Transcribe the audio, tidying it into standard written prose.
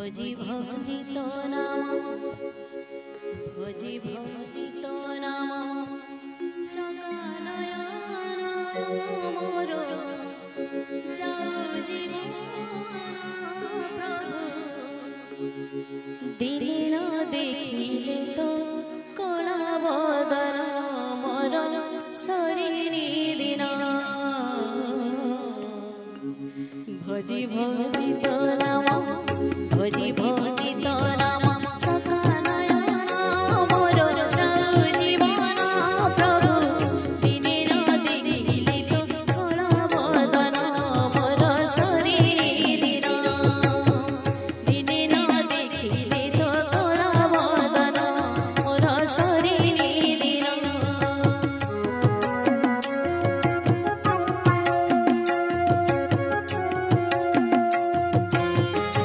भोजी भोजी तो नाम भोजी भोजी तो नाम जगनयन मोर जाऊ जीवन प्रभु दिन न देखिले तो कला बदन मोर शरीरी दिन भोजी भोजी तो नाम